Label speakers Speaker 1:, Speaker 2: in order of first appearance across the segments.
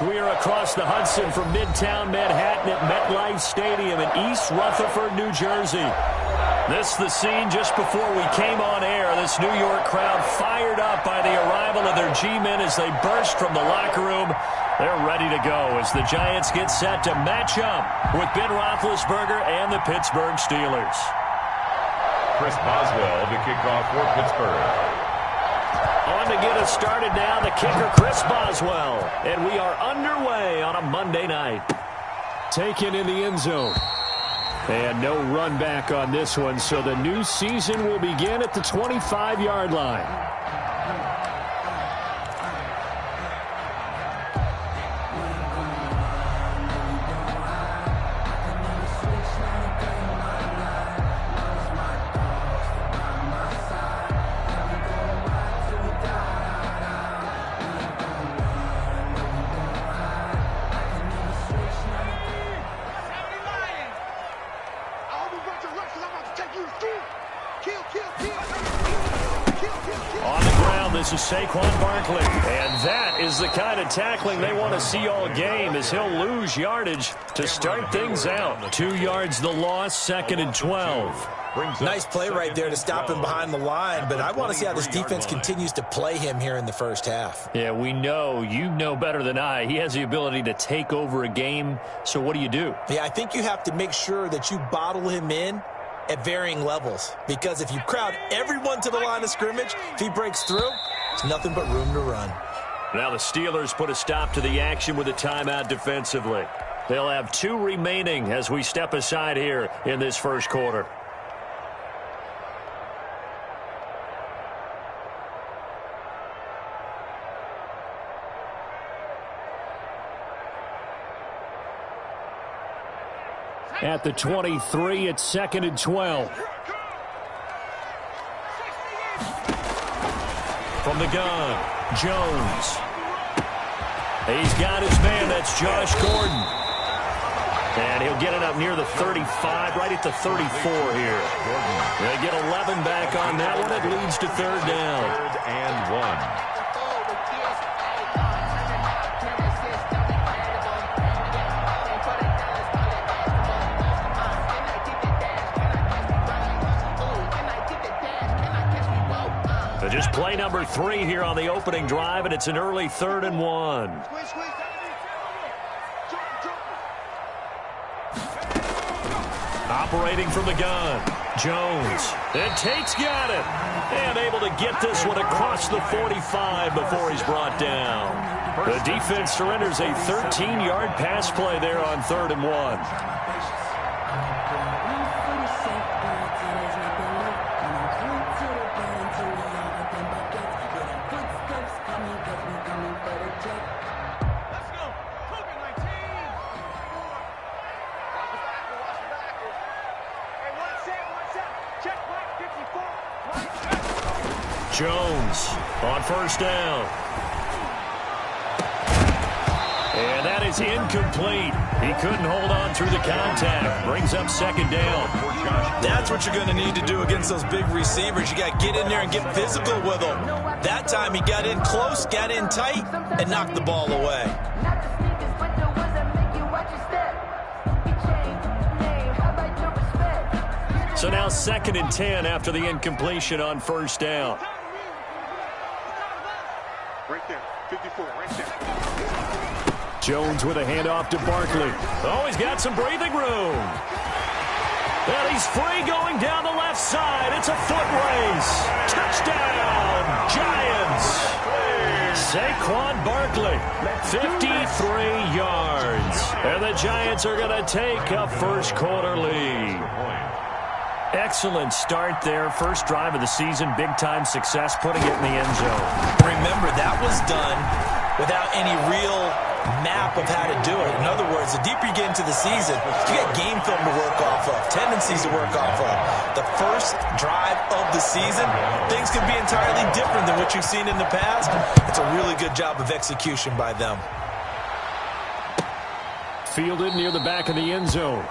Speaker 1: We are across the Hudson from Midtown Manhattan at MetLife Stadium in East Rutherford, New Jersey. This is the scene just before we came on air. This New York crowd fired up by the arrival of their G-men as they burst from the locker room. They're ready to go as the Giants get set to match up with Ben Roethlisberger and the Pittsburgh Steelers.
Speaker 2: Chris Boswell to kick off for Pittsburgh.
Speaker 1: On to get us started now, the kicker, Chris Boswell. And we are underway on a Monday night. Taken in the end zone. And no run back on this one, so the new season will begin at the 25-yard line. This is Saquon Barkley, and that is the kind of tackling they want to see all game as he'll lose yardage to start things out. 2 yards the loss, 2nd and 12.
Speaker 3: Nice play right there to stop him behind the line, but I want to see how this defense continues to play him here in the first half.
Speaker 1: Yeah, we know, you know better than I, he has the ability to take over a game, so what do you do?
Speaker 3: Yeah, I think you have to make sure that you bottle him in at varying levels, because if you crowd everyone to the line of scrimmage, if he breaks through, it's nothing but room to run.
Speaker 1: Now the Steelers put a stop to the action with a timeout defensively. They'll have 2 remaining as we step aside here in this first quarter. At the 23, it's 2nd and 12. From the gun, Jones. He's got his man, that's Josh Gordon. And he'll get it up near the 35, right at the 34 here. They get 11 back on that one. It leads to 3rd down.
Speaker 2: 3rd and 1.
Speaker 1: Just play number 3 here on the opening drive, and it's an early 3rd and 1. Operating from the gun, Jones. And Tate's got it. And able to get this one across the 45 before he's brought down. The defense surrenders a 13-yard pass play there on 3rd and 1. Jones on 1st down. And that is incomplete. He couldn't hold on through the contact. Brings up 2nd down.
Speaker 3: That's what you're going to need to do against those big receivers. You got to get in there and get physical with them. That time he got in close, got in tight, and knocked the ball away.
Speaker 1: So now 2nd and 10 after the incompletion on 1st down.
Speaker 4: Right there, 54, right there.
Speaker 1: Jones with a handoff to Barkley. Oh, he's got some breathing room. And he's free going down the left side. It's a foot race. Touchdown, Giants. Saquon Barkley, 53 yards. And the Giants are going to take a first quarter lead. Excellent start there. First drive of the season. Big-time success putting it in the end zone.
Speaker 3: Remember, that was done without any real map of how to do it. In other words, the deeper you get into the season, you got game film to work off of, tendencies to work off of. The first drive of the season, things can be entirely different than what you've seen in the past. It's a really good job of execution by them.
Speaker 1: Fielded near the back of the end zone.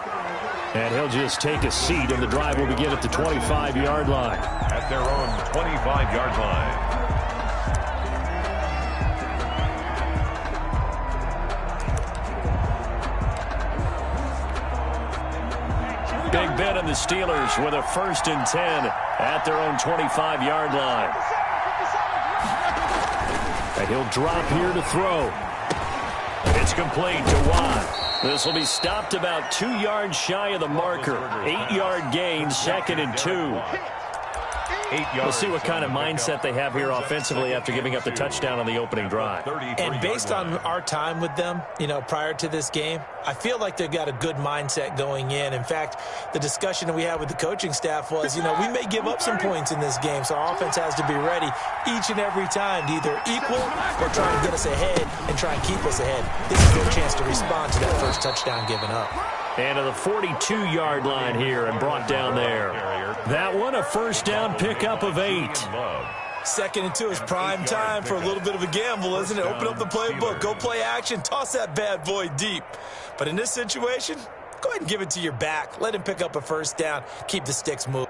Speaker 1: And he'll just take a seat, and the drive will begin at the 25-yard line.
Speaker 2: At their own 25-yard line.
Speaker 1: Big Ben and the Steelers with a 1st and 10 at their own 25-yard line. And he'll drop here to throw. It's complete to Watt. This will be stopped about 2 yards shy of the marker. 8-yard gain, 2nd and 2. We'll see what kind of mindset they have here offensively after giving up the touchdown on the opening drive.
Speaker 3: And based on our time with them, prior to this game, I feel like they've got a good mindset going in. In fact, the discussion that we had with the coaching staff was, we may give up some points in this game, so our offense has to be ready each and every time to either equal or try to get us ahead and try and keep us ahead. This is their chance to respond to that first touchdown given up.
Speaker 1: And to the 42-yard line here and brought down there. That one, a 1st down pickup of 8.
Speaker 3: 2nd and 2 is prime time for a little bit of a gamble, isn't it? Open up the playbook, go play action, toss that bad boy deep. But in this situation, go ahead and give it to your back. Let him pick up a 1st down, keep the sticks moving.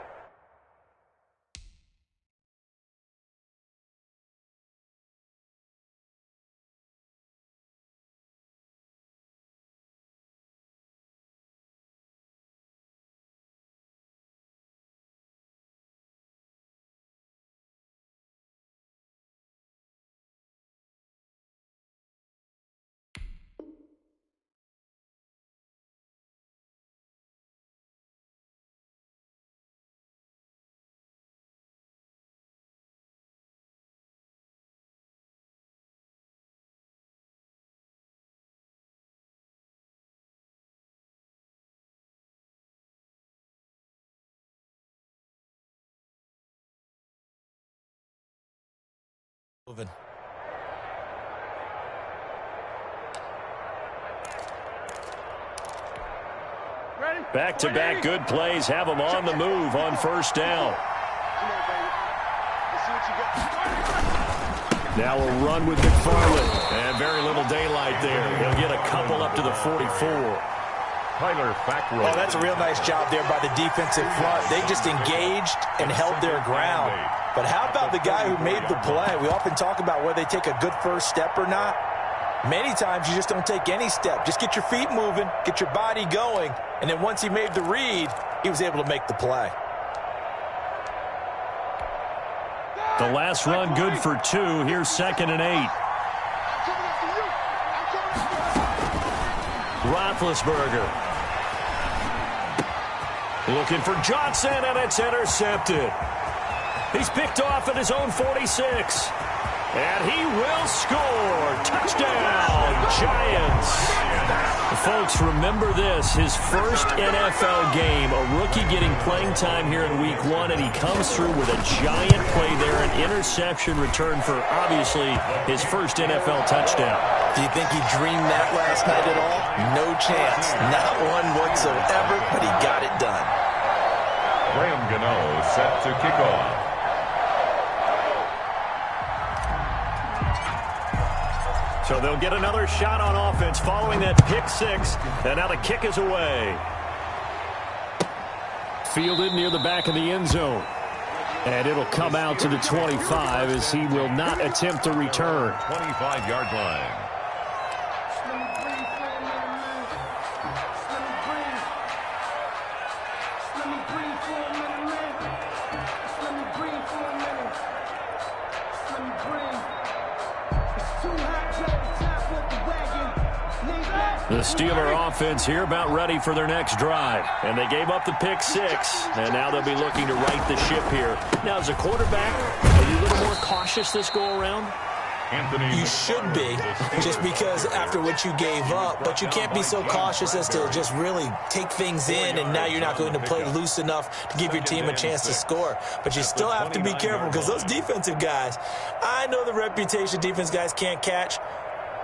Speaker 3: Moving.
Speaker 1: Back-to-back good plays have them on the move on 1st down. Now a run with McFarland. And very little daylight there. He'll get a couple up to the 44.
Speaker 2: Oh,
Speaker 3: that's a real nice job there by the defensive front. They just engaged and held their ground. But how about the guy who made the play? We often talk about whether they take a good first step or not. Many times you just don't take any step. Just get your feet moving, get your body going, and then once he made the read, he was able to make the play.
Speaker 1: The last run good for 2. Here's 2nd and 8. Roethlisberger. Looking for Johnson, and it's intercepted. He's picked off at his own 46. And he will score. Touchdown, Giants. Folks, remember this. His first NFL game, a rookie getting playing time here in Week 1, and he comes through with a giant play there, an interception return for, obviously, his first NFL touchdown.
Speaker 3: Do you think he dreamed that last night at all? No chance. Not one whatsoever, but he got it done.
Speaker 2: Graham Gano set to kick off.
Speaker 1: So they'll get another shot on offense following that pick 6. And now the kick is away. Fielded near the back of the end zone. And it'll come out to the 25 as he will not attempt to return.
Speaker 2: 25-yard line.
Speaker 1: The Steeler offense here about ready for their next drive. And they gave up the pick 6. And now they'll be looking to right the ship here. Now, as a quarterback, are you a little more cautious this go-around?
Speaker 3: You should be, just because after what you gave up. But you can't be so cautious as to just really take things in, and now you're not going to play loose enough to give your team a chance to score. But you still have to be careful because those defensive guys, I know the reputation defense guys can't catch.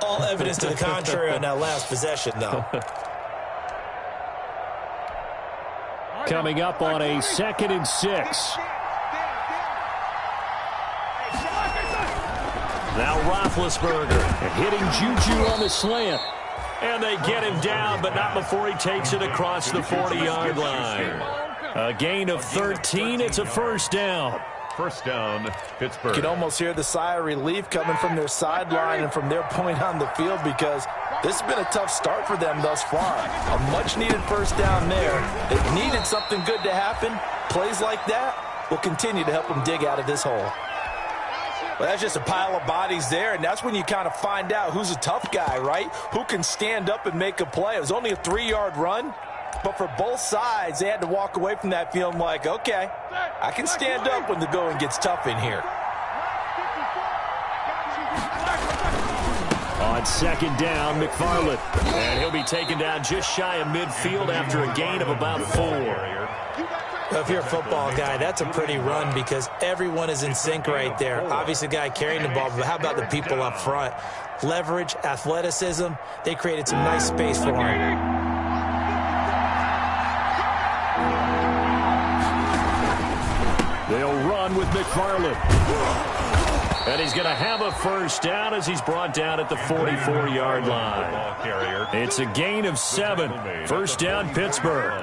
Speaker 3: All evidence to the contrary on that last possession, though.
Speaker 1: Coming up on a 2nd and 6. Now Roethlisberger hitting Juju on the slant. And they get him down, but not before he takes it across the 40-yard line. A gain of 13. It's a 1st down.
Speaker 2: First down, Pittsburgh.
Speaker 3: You can almost hear the sigh of relief coming from their sideline and from their point on the field because this has been a tough start for them thus far. A much-needed first down there. They needed something good to happen. Plays like that will continue to help them dig out of this hole. Well, that's just a pile of bodies there, and that's when you kind of find out who's a tough guy, right? Who can stand up and make a play. It was only a 3-yard run, but for both sides, they had to walk away from that feeling like, okay, I can stand up when the going gets tough in here.
Speaker 1: On second down, McFarland. And he'll be taken down just shy of midfield after a gain of about 4.
Speaker 3: Well, if you're a football guy, that's a pretty run because everyone is in sync right there. Obviously, the guy carrying the ball, but how about the people up front? Leverage, athleticism, they created some nice space for him.
Speaker 1: They'll run with McFarland. And he's going to have a first down as he's brought down at the 44-yard line. It's a gain of 7. First down, Pittsburgh.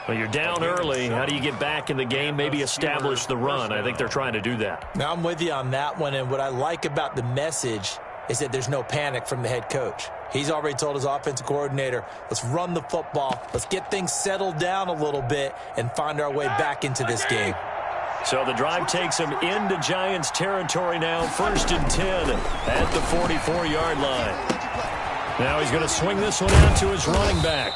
Speaker 1: Well, you're down early. How do you get back in the game, maybe establish the run? I think they're trying to do that.
Speaker 3: Now, I'm with you on that one, and what I like about the message is that there's no panic from the head coach. He's already told his offensive coordinator, let's run the football, let's get things settled down a little bit and find our way back into this game.
Speaker 1: So the drive takes him into Giants territory now, 1st and 10 at the 44-yard line. Now he's going to swing this one out to his running back.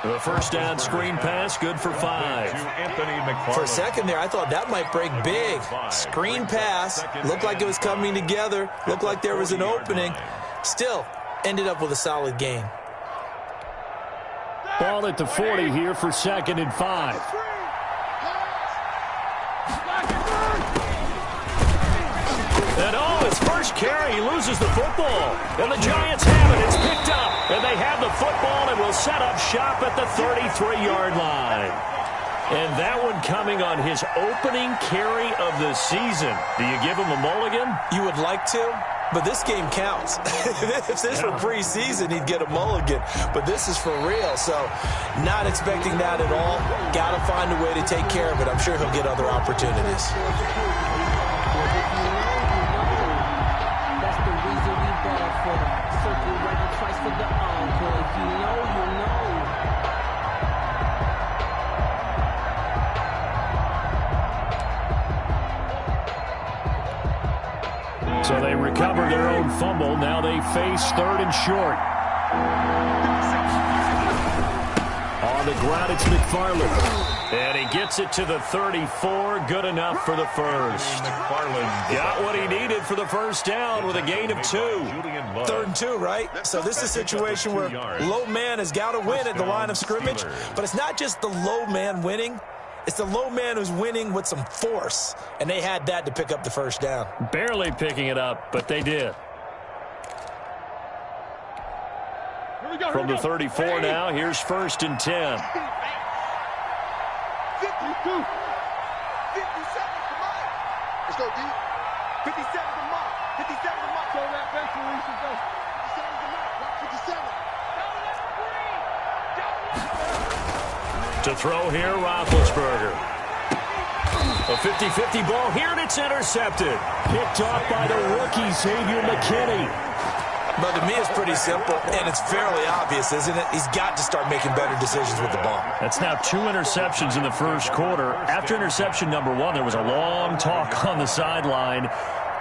Speaker 1: The first down screen pass, good for 5.
Speaker 3: For a second there, I thought that might break big. Screen pass, looked like it was coming together, looked like there was an opening. Still, ended up with a solid gain.
Speaker 1: Ball at the 40 here for 2nd and 5. And his first carry, he loses the football. And the Giants have it. It's picked up. And they have the football and will set up shop at the 33-yard line. And that one coming on his opening carry of the season. Do you give him a mulligan?
Speaker 3: You would like to, but this game counts. If this were preseason, he'd get a mulligan. But this is for real, so not expecting that at all. Got to find a way to take care of it. I'm sure he'll get other opportunities.
Speaker 1: So they recover their own fumble. Now they face 3rd and short. On the ground, it's McFarland. And he gets it to the 34. Good enough for the first. Got what he needed for the first down with a gain of 2.
Speaker 3: 3rd and 2, right? So this is a situation where low man has got to win at the line of scrimmage. But it's not just the low man winning. It's the low man who's winning with some force, and they had that to pick up the first down.
Speaker 1: Barely picking it up, but they did. From the 34 now, here's 1st and 10.
Speaker 4: 52. 57, come on. Let's go, D. 57 to Mark. 57 to Mark. Throw that back to Reese and go. 57 to Mark. Rock 57.
Speaker 1: To throw here, Roethlisberger. A 50-50 ball here, and it's intercepted. Picked off by the rookie, Xavier McKinney.
Speaker 3: But to me, it's pretty simple, and it's fairly obvious, isn't it? He's got to start making better decisions with the ball.
Speaker 1: That's now 2 interceptions in the first quarter. After interception number 1, there was a long talk on the sideline.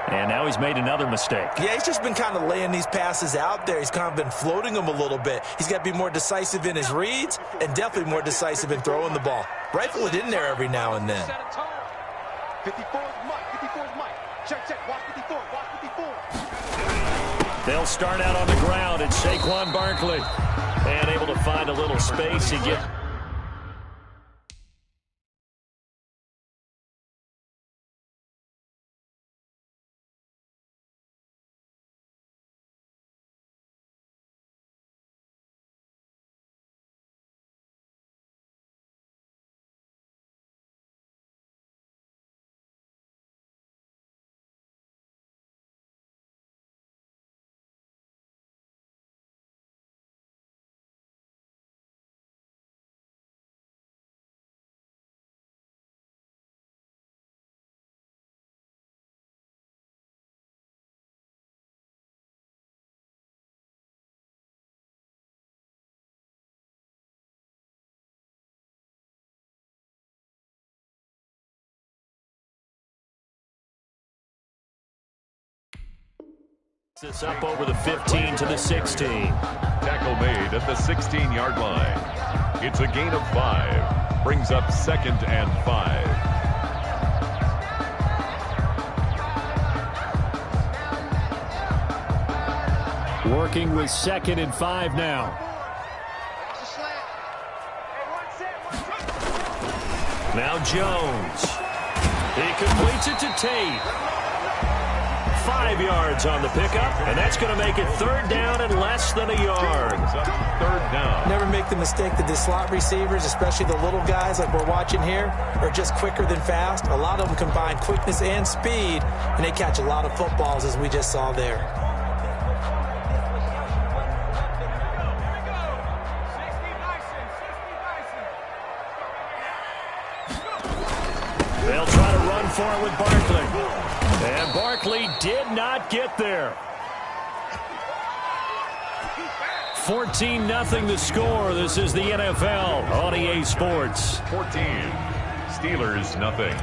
Speaker 1: And now he's made another mistake.
Speaker 3: Yeah, he's just been kind of laying these passes out there. He's kind of been floating them a little bit. He's got to be more decisive in his reads and definitely more decisive in throwing the ball. Rifle it in there every now and then.
Speaker 4: 54 is Mike. 54 is Mike. Check. Watch 54. Watch 54.
Speaker 1: They'll start out on the ground. It's Saquon Barkley. And able to find a little space and get This up over the 15 to the 16.
Speaker 2: Tackle made at the 16-yard line. It's a gain of 5. Brings up 2nd and 5.
Speaker 1: Working with 2nd and 5 now. Now Jones. He completes it to Tate. 5 yards on the pickup, and that's going to make it 3rd down and less than a yard.
Speaker 2: 3rd down.
Speaker 3: Never make the mistake that the slot receivers, especially the little guys like we're watching here, are just quicker than fast. A lot of them combine quickness and speed, and they catch a lot of footballs, as we just saw there.
Speaker 1: They'll try to run for it with Barkley. And Barkley did not get there. 14-0 the score. This is the NFL on EA Sports.
Speaker 2: 14. Steelers, nothing.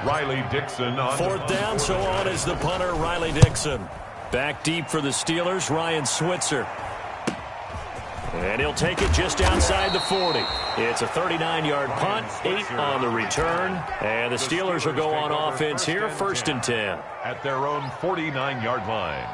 Speaker 2: Riley Dixon on
Speaker 1: 4th down, so on is the punter, Riley Dixon. Back deep for the Steelers, Ryan Switzer. And he'll take it just outside the 40. It's a 39-yard punt, 8 on the return. And the Steelers will go on offense here, 1st and 10.
Speaker 2: At their own 49-yard line.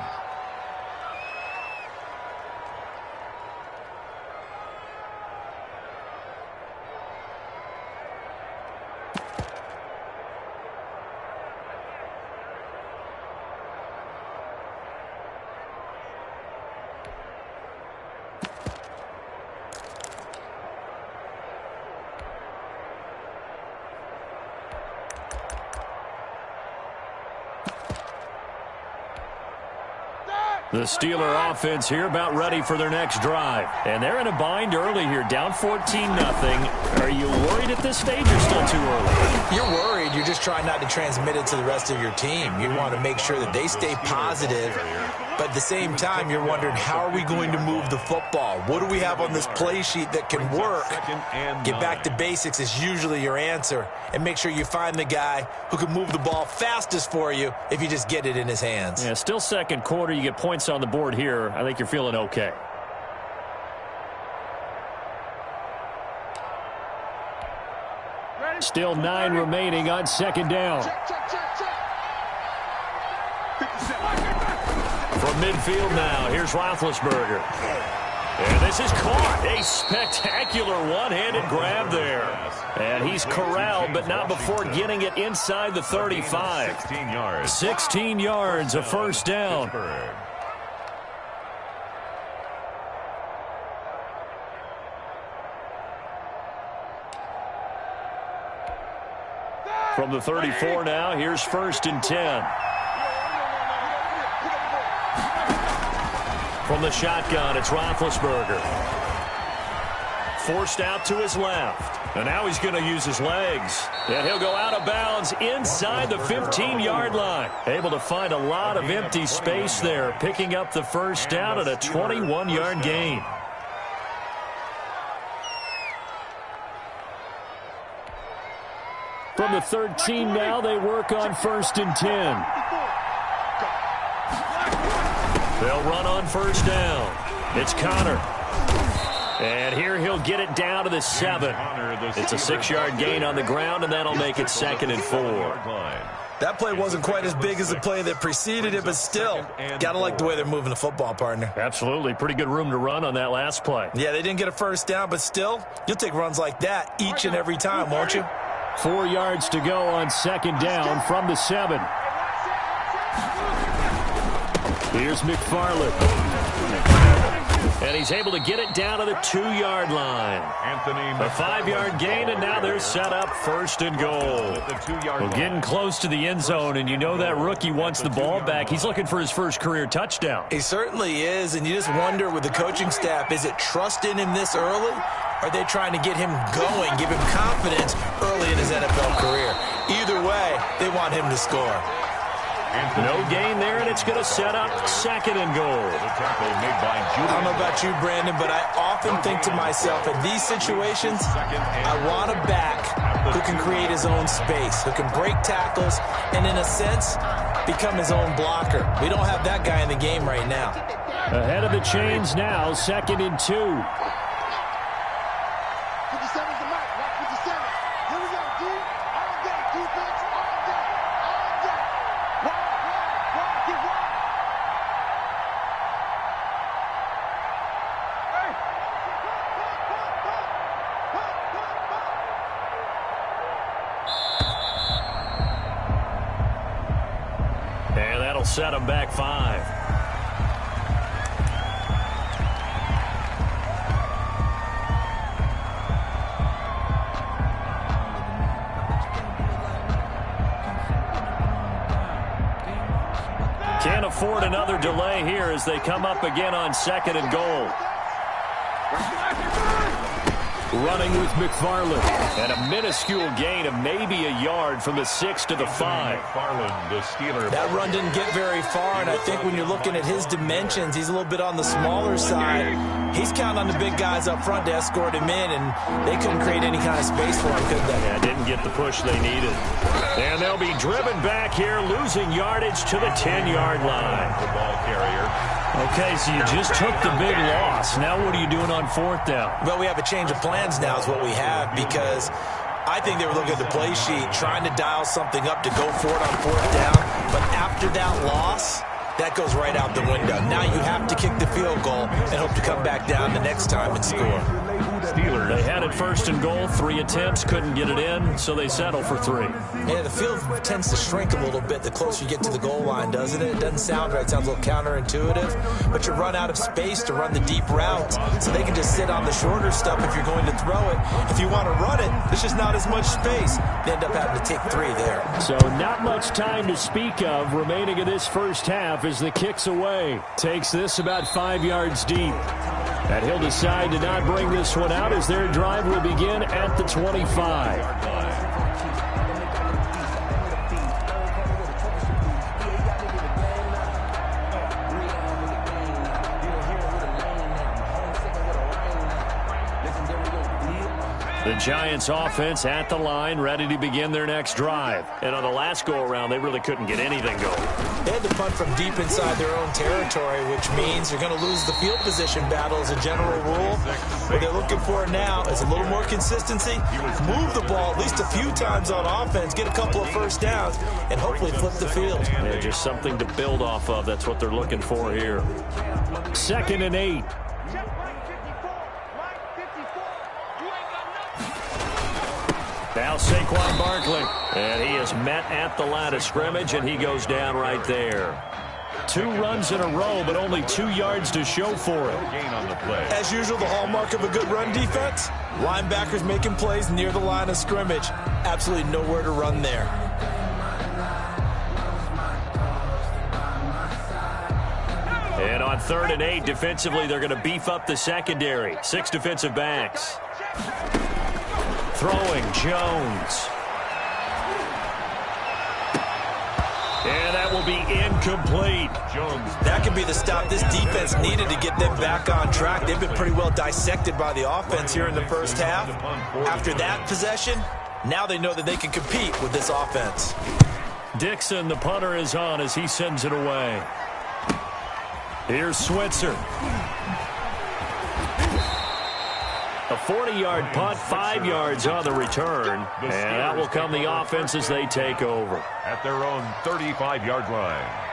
Speaker 1: The Steeler offense here about ready for their next drive. And they're in a bind early here, down 14-0. Are you worried at this stage or still too early?
Speaker 3: You're worried. You're just trying not to transmit it to the rest of your team. You want to make sure that they stay positive. But at the same time, you're wondering, how are we going to move the football? What do we have on this play sheet that can work? Get back to basics is usually your answer. And make sure you find the guy who can move the ball fastest for you if you just get it in his hands.
Speaker 1: Yeah, still 2nd quarter. You get points on the board here. I think you're feeling okay. Still 9 remaining on 2nd down. From midfield now, here's Roethlisberger. And this is caught. A spectacular one-handed grab there. And he's corralled, but not before getting it inside the 35.
Speaker 2: 16 yards.
Speaker 1: 16 yards, a 1st down. From the 34 now, here's 1st and 10. From the shotgun, it's Roethlisberger. Forced out to his left. And now he's going to use his legs. And he'll go out of bounds inside the 15-yard line. Able to find a lot of empty space there, picking up the 1st down at a 21-yard gain. From the 13 now, they work on 1st and 10. They'll run on 1st down. It's Connor. And here he'll get it down to the 7. It's a 6-yard gain on the ground, and that'll make it 2nd and 4.
Speaker 3: That play wasn't quite as big as the play that preceded it, but still, got to like the way they're moving the football, partner.
Speaker 1: Absolutely. Pretty good room to run on that last play.
Speaker 3: Yeah, they didn't get a 1st down, but still, you'll take runs like that each and every time, won't you?
Speaker 1: 4 yards to go on 2nd down from the 7. Here's McFarland. And he's able to get it down to the 2-yard line. A 5-yard gain, and now they're set up 1st and goal. Well, getting close to the end zone, and you know that rookie wants the ball back. He's looking for his first career touchdown.
Speaker 3: He certainly is, and you just wonder with the coaching staff, is it trust in him this early? Or are they trying to get him going, give him confidence early in his NFL career? Either way, they want him to score.
Speaker 1: No gain there, and it's going to set up 2nd and goal.
Speaker 3: I don't know about you, Brandon, but I often think to myself, in these situations, I want a back who can create his own space, who can break tackles, and in a sense, become his own blocker. We don't have that guy in the game right now.
Speaker 1: Ahead of the chains now, 2nd and 2.
Speaker 4: 57's the mark. Lock 57. Here we go, D. All day. Defense. All day. All day. Wide. Get wide.
Speaker 1: And that'll set him back 5. Can't afford another delay here as they come up again on 2nd and goal. Running with McFarland. And a minuscule gain of maybe a yard from the 6 to the 5.
Speaker 2: McFarland, the Steeler.
Speaker 3: That run didn't get very far, and I think when you're looking at his dimensions, he's a little bit on the smaller side. He's counting on the big guys up front to escort him in, and they couldn't create any kind of space for him, could they?
Speaker 1: Yeah, didn't get the push they needed. And they'll be driven back here, losing yardage to the 10-yard line.
Speaker 2: The ball carrier.
Speaker 1: Okay, so you just took the big loss. Now what are you doing on 4th down?
Speaker 3: Well, we have a change of plans now is what we have, because I think they were looking at the play sheet, trying to dial something up to go for it on 4th down. But after that loss, that goes right out the window. Now you have to kick the field goal and hope to come back down the next time and score.
Speaker 2: Steelers.
Speaker 1: They had it 1st and goal, 3 attempts, couldn't get it in, so they settle for 3.
Speaker 3: Yeah, the field tends to shrink a little bit the closer you get to the goal line, doesn't it? It doesn't sound right. It sounds a little counterintuitive. But you run out of space to run the deep routes, so they can just sit on the shorter stuff if you're going to throw it. If you want to run it, there's just not as much space. You end up having to take 3 there.
Speaker 1: So not much time to speak of remaining in this first half as the kick's away. Takes this about 5 yards deep. And he'll decide to not bring this one out as their drive will begin at the 25. The Giants offense at the line, ready to begin their next drive. And on the last go-around, they really couldn't get anything going.
Speaker 3: They had to punt from deep inside their own territory, which means they're going to lose the field position battle as a general rule. What they're looking for now is a little more consistency, move the ball at least a few times on offense, get a couple of first downs, and hopefully flip the field.
Speaker 1: Yeah, just something to build off of. That's what they're looking for here. 2nd and 8. Now Saquon Barkley, and he is met at the line of scrimmage, and he goes down right there. 2 runs in a row, but only 2 yards to show for it.
Speaker 2: Gain on the play.
Speaker 3: As usual, the hallmark of a good run defense, linebackers making plays near the line of scrimmage. Absolutely nowhere to run there.
Speaker 1: And on 3rd and 8, defensively, they're going to beef up the secondary. 6 defensive backs. Throwing, Jones. And that will be incomplete.
Speaker 2: Jones.
Speaker 3: That could be the stop this defense needed to get them back on track. They've been pretty well dissected by the offense here in the first half. After that possession, now they know that they can compete with this offense.
Speaker 1: Dixon, the punter, is on as he sends it away. Here's Switzer. A 40-yard punt, 5 yards on the return. And that will come the offense as they take over.
Speaker 2: At their own 35-yard line.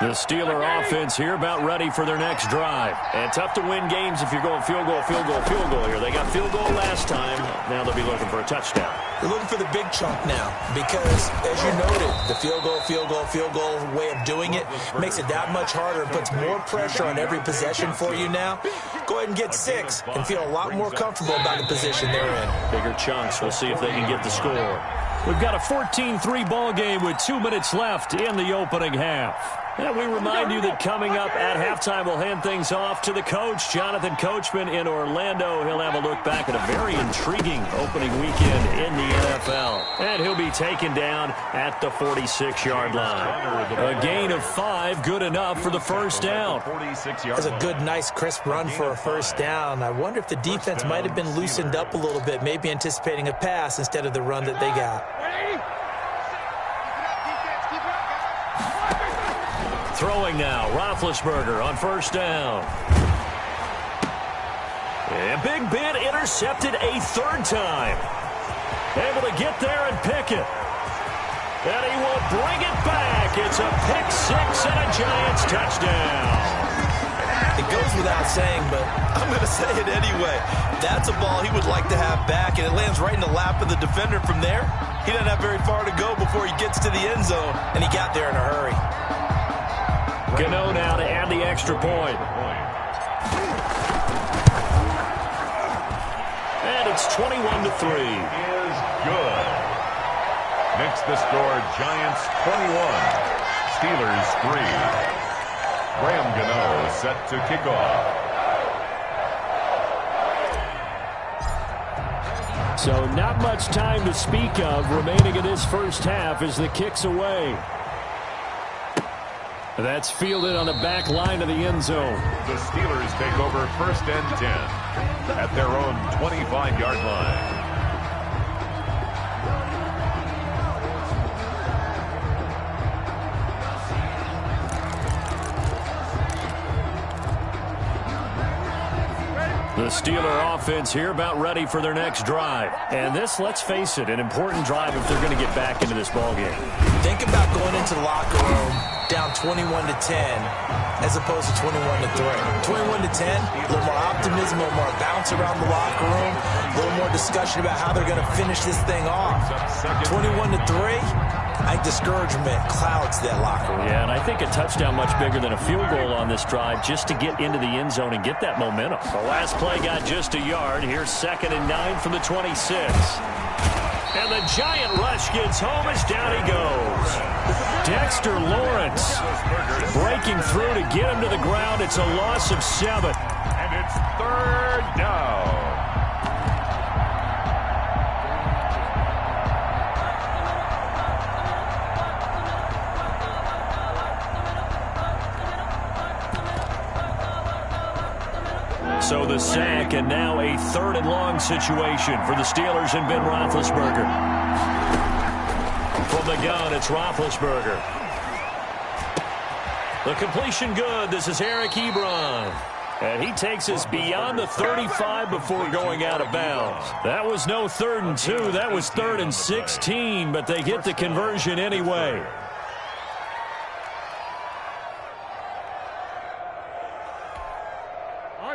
Speaker 1: The Steeler offense here about ready for their next drive. And tough to win games if you're going field goal, field goal, field goal here. They got field goal last time. Now they'll be looking for a touchdown.
Speaker 3: They're looking for the big chunk now because, as you noted, the field goal, field goal, field goal way of doing it makes it that much harder and puts more pressure on every possession for you now. Go ahead and get 6 and feel a lot more comfortable about the position they're in.
Speaker 1: Bigger chunks. We'll see if they can get the score. We've got a 14-3 ball game with 2 minutes left in the opening half. And we remind you that coming up at halftime, we'll hand things off to the coach, Jonathan Coachman in Orlando. He'll have a look back at a very intriguing opening weekend in the NFL. And he'll be taken down at the 46-yard line. A gain of 5, good enough for the first down.
Speaker 3: That's a good, nice, crisp run for a first down. I wonder if the defense might have been loosened up a little bit, maybe anticipating a pass instead of the run that they got.
Speaker 1: Throwing now, Roethlisberger on first down. And Big Ben intercepted a third time. Able to get there and pick it. And he will bring it back. It's a pick six and a Giants touchdown.
Speaker 3: It goes without saying, but I'm going to say it anyway. That's a ball he would like to have back, and it lands right in the lap of the defender from there. He doesn't have very far to go before he gets to the end zone, and he got there in a hurry.
Speaker 1: Gano now to add the extra point. And it's 21-3.
Speaker 2: Is good. Makes the score Giants 21, Steelers 3. Graham Gano set to kick off.
Speaker 1: So not much time to speak of remaining in this first half as the kick's away. That's fielded on the back line of the end zone.
Speaker 2: The Steelers take over first and 10 at their own 25-yard line.
Speaker 1: The Steeler offense here about ready for their next drive. And this, let's face it, an important drive if they're going to get back into this ballgame.
Speaker 3: Think about going into the locker room down 21-10 as opposed to 21-3. 21-10, a little more optimism, a little more bounce around the locker room, a little more discussion about how they're going to finish this thing off. 21-3, I think discouragement clouds that locker room.
Speaker 1: Yeah, and I think a touchdown much bigger than a field goal on this drive just to get into the end zone and get that momentum. The last play got just a yard. Here's 2nd and 9 from the 26. And the giant rush gets home as down he goes. Dexter Lawrence breaking through to get him to the ground. It's a loss of 7.
Speaker 2: And it's 3rd down.
Speaker 1: So the sack, and now a 3rd and long situation for the Steelers and Ben Roethlisberger. From the gun, it's Roethlisberger. The completion good. This is Eric Ebron. And he takes us beyond the 35 before going out of bounds. That was no 3rd and 2. That was 3rd and 16, but they get the conversion anyway.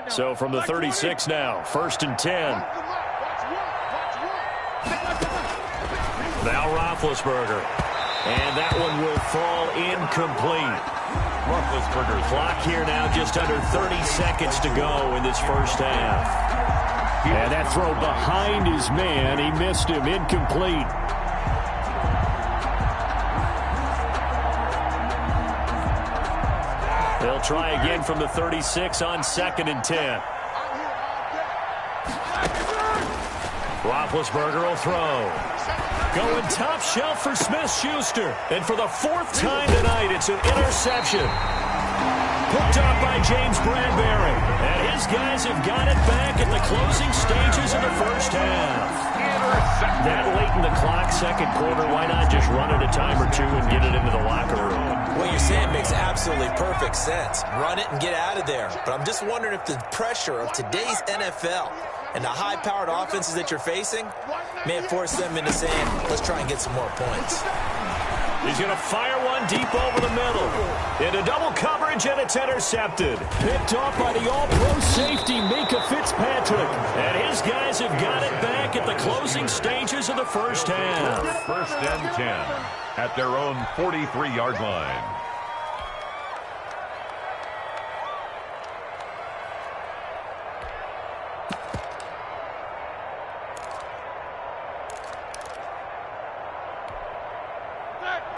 Speaker 1: So from the 36 now, 1st and 10. Now Roethlisberger. And that one will fall incomplete.
Speaker 2: Roethlisberger's
Speaker 1: clock here now, just under 30 seconds to go in this first half. And that throw behind his man, he missed him, incomplete. They'll try again from the 36 on 2nd and 10. Roethlisberger will throw. Going top shelf for Smith-Schuster. And for the 4th time tonight, it's an interception. Picked up by James Bradbury. And his guys have got it back at the closing stages of the first half. That late in the clock, 2nd quarter, why not just run it a time or two and get it into the locker room?
Speaker 3: What you're saying makes absolutely perfect sense. Run it and get out of there. But I'm just wondering if the pressure of today's NFL and the high-powered offenses that you're facing may have forced them into saying, let's try and get some more points.
Speaker 1: He's going to fire one deep over the middle. Into double coverage, and it's intercepted. Picked off by the all-pro safety, Minka Fitzpatrick. And his guys have got it back at the closing stages of the first half.
Speaker 2: 1st and 10 at their own 43-yard line.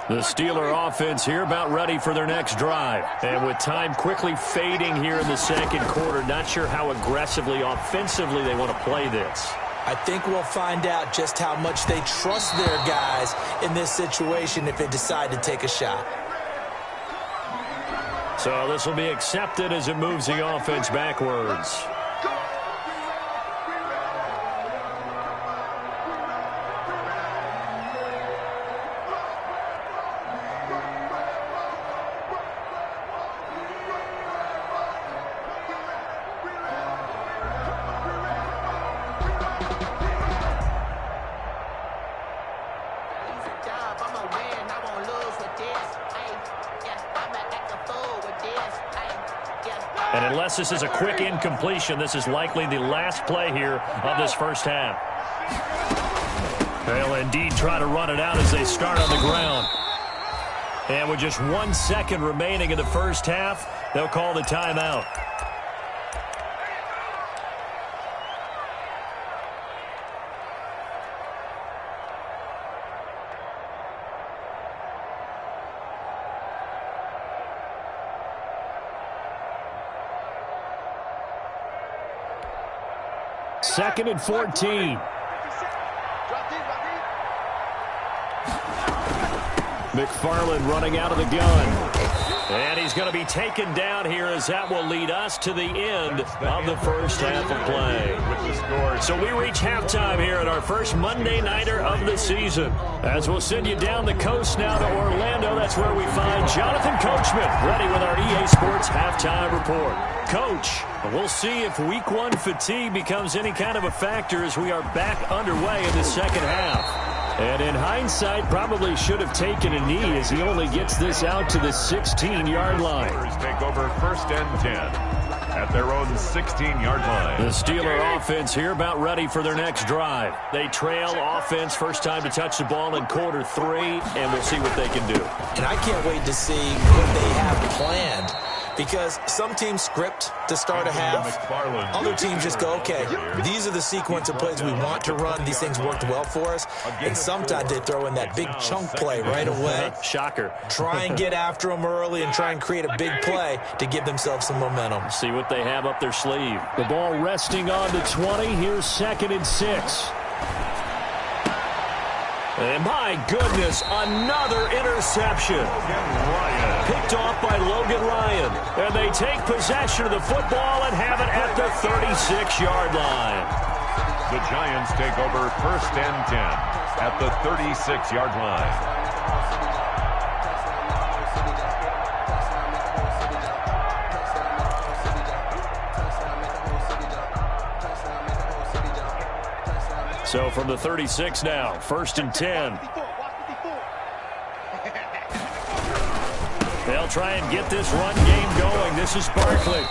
Speaker 1: The Steeler offense here about ready for their next drive. And with time quickly fading here in the second quarter, not sure how aggressively, offensively they want to play this.
Speaker 3: I think we'll find out just how much they trust their guys in this situation if they decide to take a shot.
Speaker 1: So this will be accepted as it moves the offense backwards. And unless this is a quick incompletion, this is likely the last play here of this first half. They'll indeed try to run it out as they start on the ground. And with just 1 second remaining in the first half, they'll call the timeout. Second and 14. McFarland running out of the gun. And he's going to be taken down here as that will lead us to the end of the first half of play. So we reach halftime here at our first Monday Nighter of the season. As we'll send you down the coast now to Orlando, that's where we find Jonathan Coachman ready with our EA Sports Halftime Report. Coach, we'll see if Week 1 fatigue becomes any kind of a factor as we are back underway in the second half. And in hindsight, probably should have taken a knee as he only gets this out to the 16-yard line.
Speaker 2: Take over first and 10 at their own 16-yard line.
Speaker 1: The Steeler offense here about ready for their next drive. They trail offense, first time to touch the ball in quarter 3, and we'll see what they can do.
Speaker 3: And I can't wait to see what they have planned. Because some teams script to start a half. Other teams just go, okay, these are the sequence of plays we want to run. These things worked well for us. And sometimes they throw in that big chunk play right away.
Speaker 1: Shocker.
Speaker 3: Try and get after them early and try and create a big play to give themselves some momentum.
Speaker 1: See what they have up their sleeve. The ball resting on the 20. Here's second and 6. And my goodness, another interception. Picked off by Logan Ryan. And they take possession of the football and have it at the 36-yard line.
Speaker 2: The Giants take over first and 10 at the 36-yard line.
Speaker 1: So from the 36 now, first and 10. They'll try and get this run game going. This is Barkley.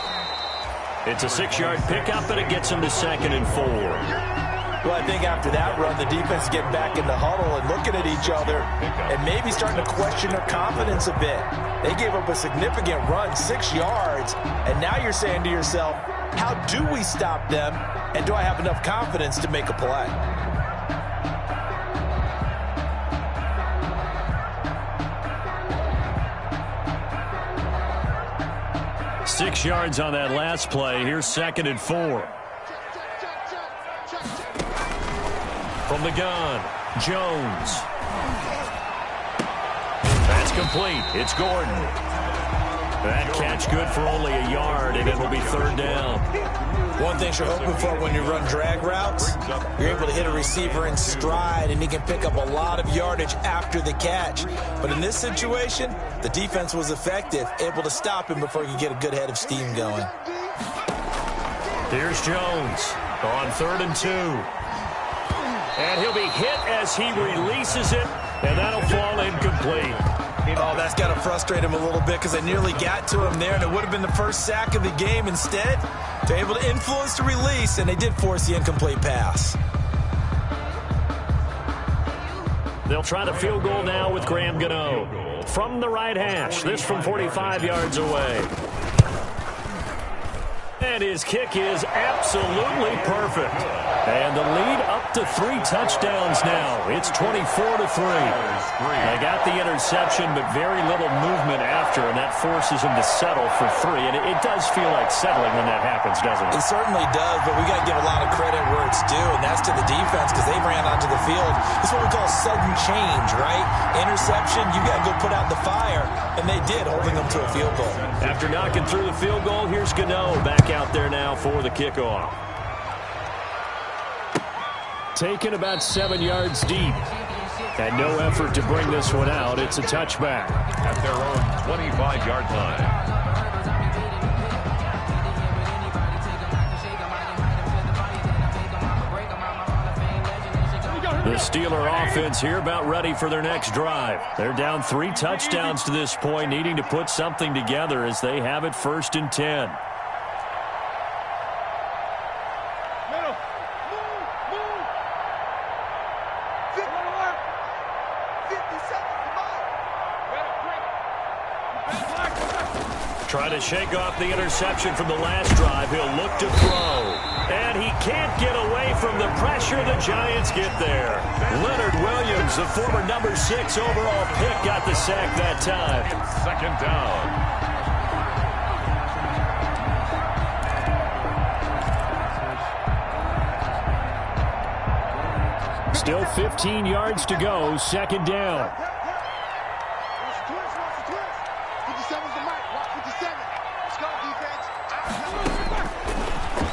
Speaker 1: It's a 6-yard pickup, and it gets him to second and 4.
Speaker 3: Well, I think after that run, the defense get back in the huddle and looking at each other and maybe starting to question their confidence a bit. They gave up a significant run, 6 yards, and now you're saying to yourself, how do we stop them, and do I have enough confidence to make a play?
Speaker 1: Six yards on that last play. Here's second and 4. From the gun, Jones. That's complete. It's Gordon. That catch good for only a yard, and it will be third down.
Speaker 3: One thing you're hoping for when you run drag routes, you're able to hit a receiver in stride, and he can pick up a lot of yardage after the catch. But in this situation, the defense was effective, able to stop him before he could get a good head of steam going.
Speaker 1: Here's Jones on third and 2. And he'll be hit as he releases it, and that'll fall incomplete.
Speaker 3: Oh, that's got to frustrate him a little bit because they nearly got to him there, and it would have been the first sack of the game. Instead, they're able to influence the release, and they did force the incomplete pass.
Speaker 1: They'll try the field goal now with Graham Gano from the right hash. This from 45 yards away. And his kick is absolutely perfect. And the lead up to 3 touchdowns now. It's 24-3. They got the interception, but very little movement after, and that forces him to settle for 3. And it does feel like settling when that happens, doesn't it?
Speaker 3: It certainly does, but we got to give a lot of credit where it's due, and that's to the defense because they ran onto the field. It's what we call sudden change, right? Interception, you got to go put out the fire, and they did, holding them to a field goal.
Speaker 1: After knocking through the field goal, here's Gano back out there now for the kickoff. Taken about 7 yards deep. And no effort to bring this one out. It's a touchback.
Speaker 2: At their own 25-yard line.
Speaker 1: The Steeler offense here about ready for their next drive. They're down 3 touchdowns to this point, needing to put something together as they have it 1st and 10. Trying to shake off the interception from the last drive. He'll look to throw. And he can't get away from the pressure. The Giants get there. Leonard Williams, the former number 6 overall pick, got the sack that time.
Speaker 2: 2nd down.
Speaker 1: Still 15 yards to go. 2nd down.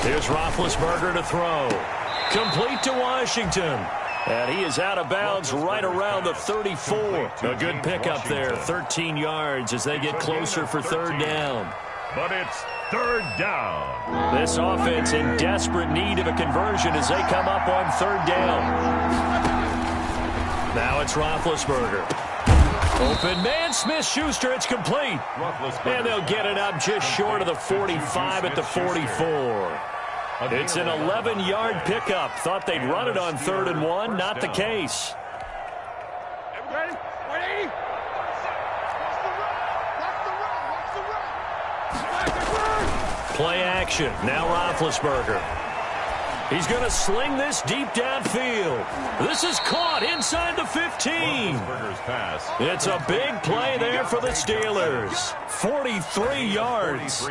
Speaker 1: Here's Roethlisberger to throw. Complete to Washington. And he is out of bounds right around the 34. A good pickup there. 13 yards as they get closer for 3rd down.
Speaker 2: But it's 3rd down.
Speaker 1: This offense in desperate need of a conversion as they come up on 3rd down. Now it's Roethlisberger. Open man, Smith-Schuster, it's complete. And they'll get it up just short of the 45 at the 44. It's an 11-yard pickup. Thought they'd run it on 3rd and 1. Not the case. Play action. Now Roethlisberger. He's going to sling this deep downfield. This is caught inside the 15. It's a big play there for the Steelers. 43 yards.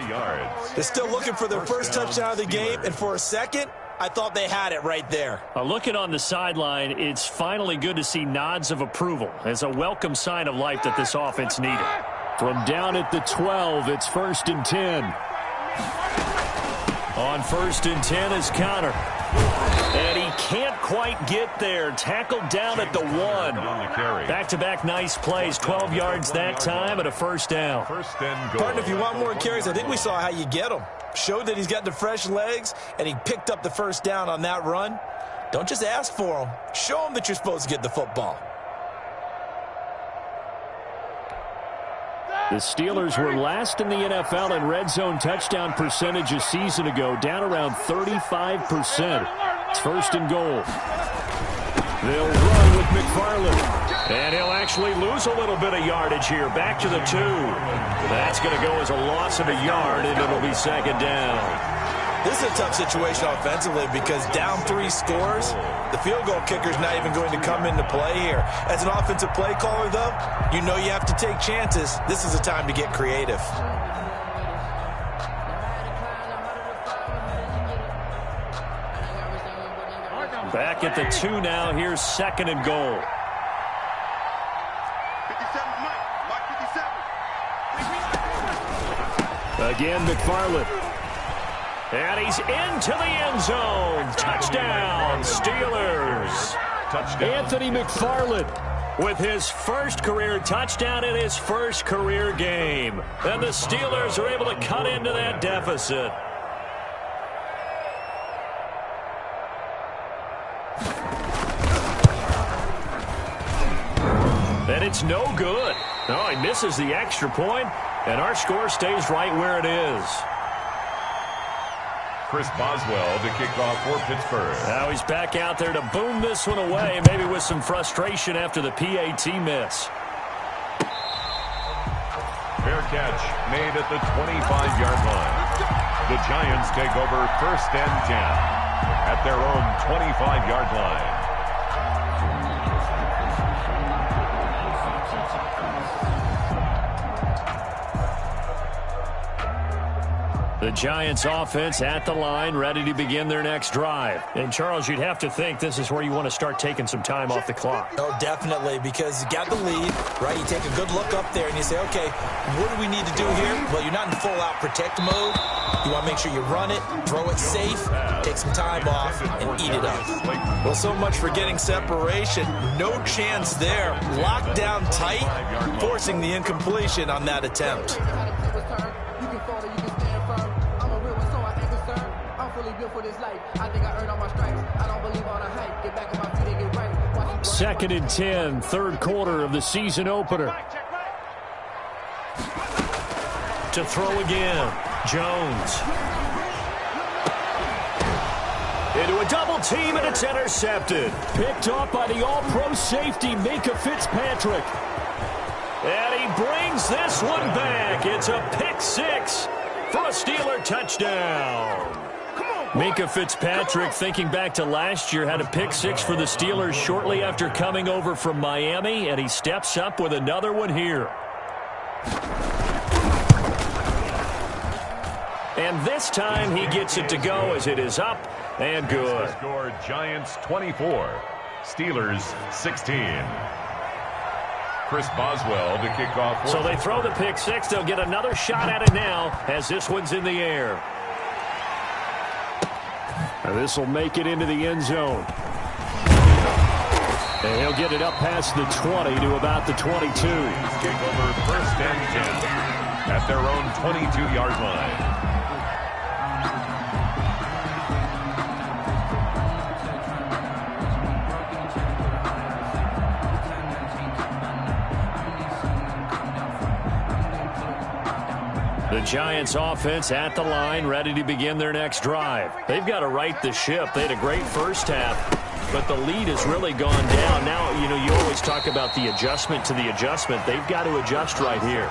Speaker 3: They're still looking for their first touchdown of the game, and for a second, I thought they had it right there.
Speaker 1: Looking on the sideline, it's finally good to see nods of approval as a welcome sign of life that this offense needed. From down at the 12, it's 1st and 10. On 1st and 10 is Connor. And he can't quite get there. Tackled down at the 1. Back-to-back nice plays. 12 yards that time and a 1st down.
Speaker 3: Partner, if you want more carries, I think we saw how you get them. Showed that he's got the fresh legs, and he picked up the 1st down on that run. Don't just ask for them. Show them that you're supposed to get the football.
Speaker 1: The Steelers were last in the NFL in red zone touchdown percentage a season ago, down around 35%. It's 1st and goal. They'll run with McFarland. And he'll actually lose a little bit of yardage here. Back to the 2. That's going to go as a loss of a yard, and it'll be 2nd down.
Speaker 3: This is a tough situation offensively because down 3 scores, the field goal kicker's not even going to come into play here. As an offensive play caller, though, you know you have to take chances. This is a time to get creative.
Speaker 1: Back at the 2 now. Here's 2nd and goal. 57, Again, McFarland. And he's into the end zone. Touchdown, Steelers. Touchdown. Anthony McFarland with his first career touchdown in his first career game. And the Steelers are able to cut into that deficit. And it's no good. No, he misses the extra point, and our score stays right where it is.
Speaker 2: Chris Boswell to kick off for Pittsburgh.
Speaker 1: Now he's back out there to boom this one away, maybe with some frustration after the PAT miss.
Speaker 2: Fair catch made at the 25-yard line. The Giants take over 1st and 10 at their own 25-yard line.
Speaker 1: The Giants offense at the line, ready to begin their next drive. And, Charles, you'd have to think this is where you want to start taking some time off the clock.
Speaker 3: Oh, definitely, because you got the lead, right? You take a good look up there and you say, okay, what do we need to do here? Well, you're not in full-out protect mode. You want to make sure you run it, throw it safe, take some time off, and eat it up. Well, so much for getting separation. No chance there. Locked down tight, forcing the incompletion on that attempt.
Speaker 1: Second and 10, third quarter of the season opener. To throw again, Jones. Into a double team, and it's intercepted. Picked off by the all-pro safety, Micah Fitzpatrick. And he brings this one back. It's a pick six for a Steeler touchdown. Micah Fitzpatrick, thinking back to last year, had a pick six for the Steelers shortly after coming over from Miami, and he steps up with another one here. And this time he gets it to go as it is up and good.
Speaker 2: Score Giants 24, Steelers 16. Chris Boswell to kick off.
Speaker 1: So they throw the pick six. They'll get another shot at it now as this one's in the air. And this will make it into the end zone. And he'll get it up past the 20 to about the 22.
Speaker 2: Kick over 1st and 10 at their own 22-yard line.
Speaker 1: The Giants offense at the line, ready to begin their next drive. They've got to right the ship. They had a great first half, but the lead has really gone down. Now, you always talk about the adjustment to the adjustment. They've got to adjust right here.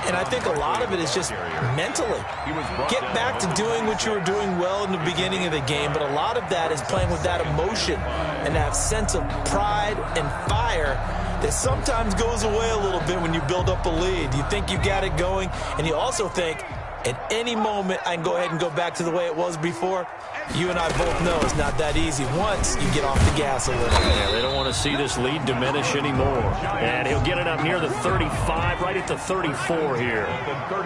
Speaker 3: And I think a lot of it is just mentally. Get back to doing what you were doing well in the beginning of the game, but a lot of that is playing with that emotion and that sense of pride and fire that sometimes goes away a little bit when you build up a lead. You think you got it going, and you also think at any moment I can go ahead and go back to the way it was before. You and I both know it's not that easy once you get off the gas a little.
Speaker 1: Yeah, they don't want to see this lead diminish anymore. And he'll get it up near the 35, right at the 34 here.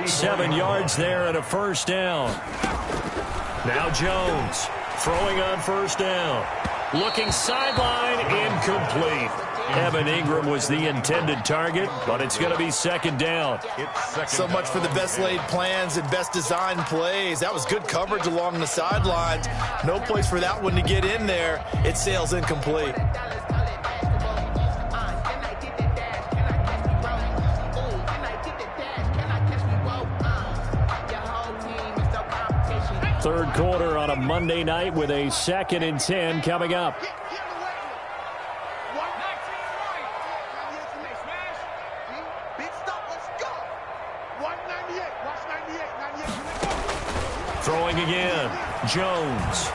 Speaker 1: 7 yards there and a first down. Now Jones throwing on first down. Looking sideline, incomplete. Evan Ingram was the intended target, but it's going to be second down.
Speaker 3: So much for the best laid plans and best designed plays. That was good coverage along the sidelines. No place for that one to get in there. It sails incomplete.
Speaker 1: Third quarter on a Monday night with a 2nd and 10 coming up. Throwing again, Jones.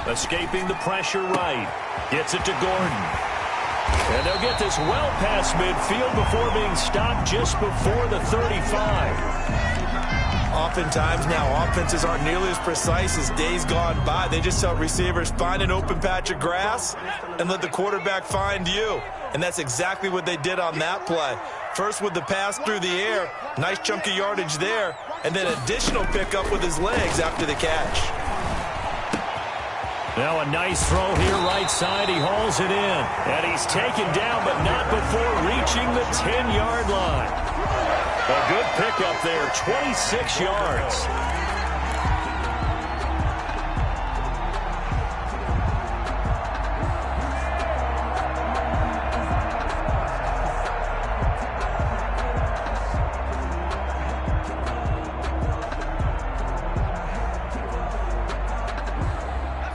Speaker 1: Escaping the pressure right. Gets it to Gordon. And they'll get this well past midfield before being stopped just before the 35.
Speaker 3: Oftentimes now, offenses aren't nearly as precise as days gone by. They just tell receivers, find an open patch of grass and let the quarterback find you. And that's exactly what they did on that play. First with the pass through the air, nice chunk of yardage there, and then additional pickup with his legs after the catch.
Speaker 1: Now a nice throw here right side. He hauls it in. And he's taken down, but not before reaching the 10-yard line. A good pickup there, 26 yards.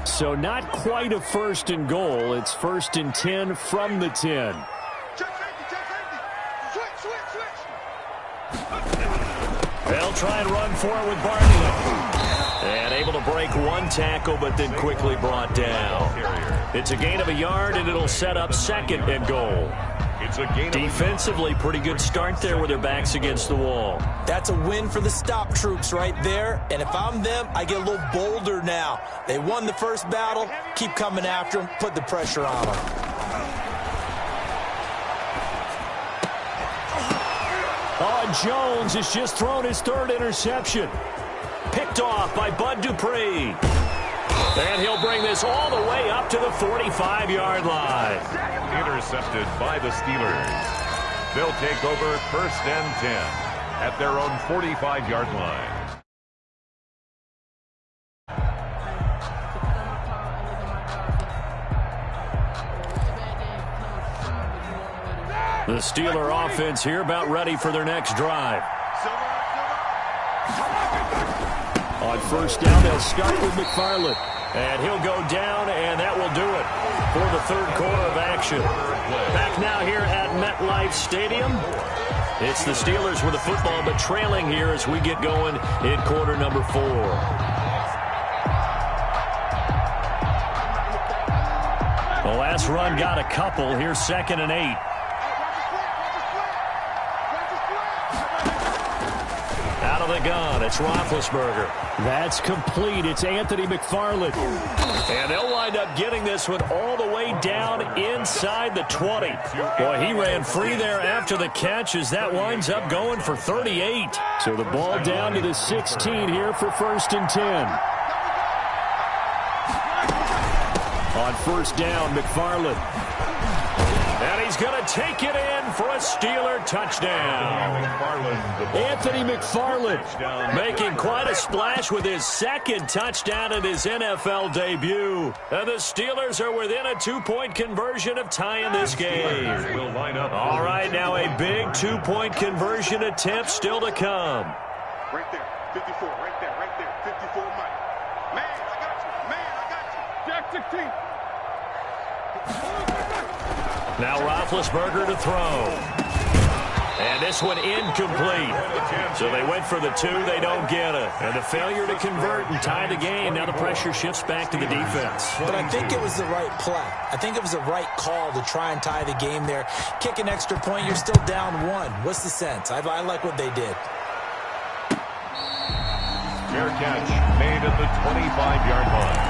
Speaker 1: So not quite a 1st and goal. It's 1st and 10 from the 10. They'll try and run for it with Barkley. And able to break one tackle, but then quickly brought down. It's a gain of a yard, and it'll set up 2nd and goal. Defensively, pretty good start there with their backs against the wall.
Speaker 3: That's a win for the stop troops right there. And if I'm them, I get a little bolder now. They won the first battle. Keep coming after them. Put the pressure on them.
Speaker 1: Oh, Jones has just thrown his 3rd interception. Picked off by Bud Dupree. And he'll bring this all the way up to the 45-yard line.
Speaker 2: Intercepted by the Steelers. They'll take over 1st and 10 at their own 45-yard line.
Speaker 1: The Steeler offense here about ready for their next drive. On 1st down, they'll start with McFarland. And he'll go down, and that will do it for the 3rd quarter of action. Back now here at MetLife Stadium. It's the Steelers with the football, but trailing here as we get going in quarter number 4. The last run got a couple. Here's 2nd and 8. Out of the gun, it's Roethlisberger. That's complete. It's Anthony McFarland. And they'll wind up getting this one all the way down inside the 20. Boy, he ran free there after the catch as that winds up going for 38. So the ball down to the 16 here for 1st and 10. On 1st down, McFarland. And he's going to take it in for a Steeler touchdown. Anthony McFarland making quite a splash with his 2nd touchdown in his NFL debut. And the Steelers are within a 2-point conversion of tying this game. All right, now a big 2-point conversion attempt still to come.
Speaker 4: Right there, 54, right there, 54, Mike. Man, I got you. Jack 16.
Speaker 1: Now Roethlisberger to throw. And this one incomplete. So they went for the 2. They don't get it. And the failure to convert and tie the game. Now the pressure shifts back to the defense.
Speaker 3: But I think it was the right play. I think it was the right call to try and tie the game there. Kick an extra point, you're still down 1. What's the sense? I like what they did.
Speaker 2: Fair catch made at the 25-yard line.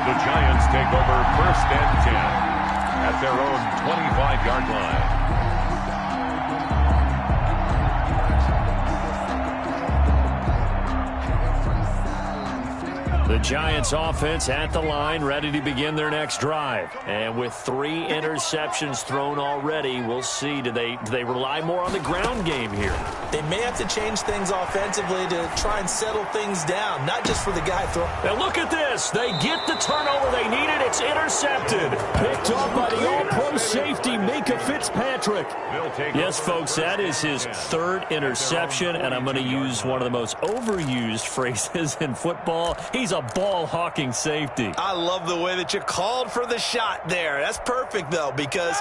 Speaker 2: The Giants take over 1st and 10 at their own 25-yard line.
Speaker 1: The Giants offense at the line, ready to begin their next drive. And with 3 interceptions thrown already, we'll see. Do they rely more on the ground game here?
Speaker 3: They may have to change things offensively to try and settle things down, not just for the guy throwing.
Speaker 1: And look at this. They get the turnover they needed. It's intercepted. Picked off by the all-pro safety, Minka Fitzpatrick. Yes, folks, that is his 3rd interception, and I'm going to use one of the most overused phrases in football. He's a ball-hawking safety.
Speaker 3: I love the way that you called for the shot there. That's perfect, though, because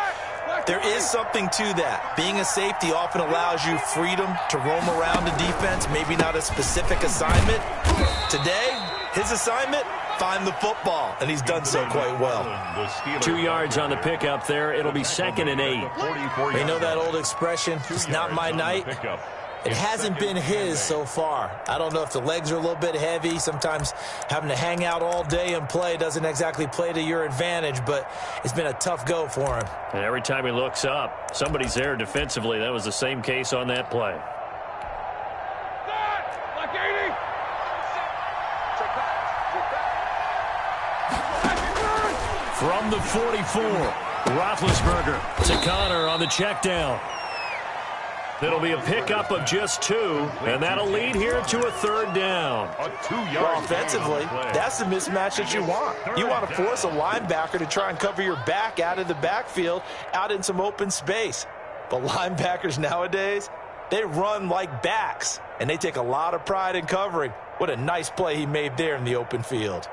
Speaker 3: there is something to that. Being a safety often allows you freedom to roam around a defense, maybe not a specific assignment. Today, his assignment, find the football, and he's done so quite well.
Speaker 1: 2 yards on the pickup there. It'll be 2nd and 8.
Speaker 3: You know that old expression, it's not my night? It hasn't been his so far. I don't know if the legs are a little bit heavy. Sometimes having to hang out all day and play doesn't exactly play to your advantage, but it's been a tough go for him.
Speaker 1: And every time he looks up, somebody's there defensively. That was the same case on that play. From the 44, Roethlisberger to Connor on the check down. It'll be a pickup of just 2, and that'll lead here to a 3rd down.
Speaker 3: Well, offensively, that's the mismatch that you want. You want to force a linebacker to try and cover your back out of the backfield, out in some open space. But linebackers nowadays, they run like backs, and they take a lot of pride in covering. What a nice play he made there in the open field.